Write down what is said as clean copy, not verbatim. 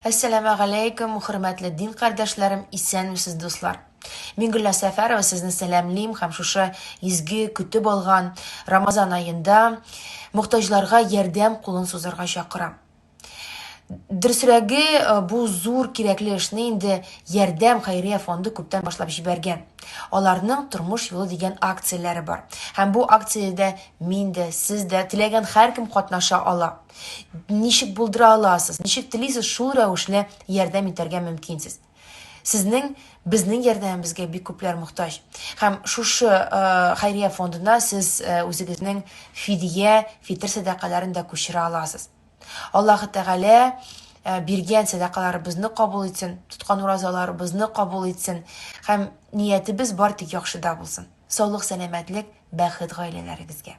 Assalamu alaykum, hurmatli din qardoshlarım, исәнмесез дуслар. Мин Гөлнар Сәфәрова сезне сәламлим һәм шушы изге көтеп алган Рамазан аенда мохтаҗларга ярдәм кулын сузарга чакырам. Дөресрәге, бу зур кирәкле эшне инде Ярдәм хәйрия фонды күптән башлап җибәргән. Аларның тормыш юлы дигән акцияләре бар. Һәм бу акциядә мин дә, сез дә теләгән һәркем катнаша ала. Ничек булдыра аласыз? Ничек телисез, шул рәвешле ярдәм итәргә мөмкинсез. Сезнең, безнең ярдәмебезгә бик күпләр мохтаҗ. Һәм шушы хәйрия фондына сез үзегезнең фитр садакаларын да күчерә аласыз. Аллаһы Тәгалә биргән садакаларыбызны кабул итсен, тоткан уразаларыбызны кабул итсен һәм ниятебез бар тик яхшыда булсын. Саулык, сәламәтлек, бәхет гаиләләрегезгә.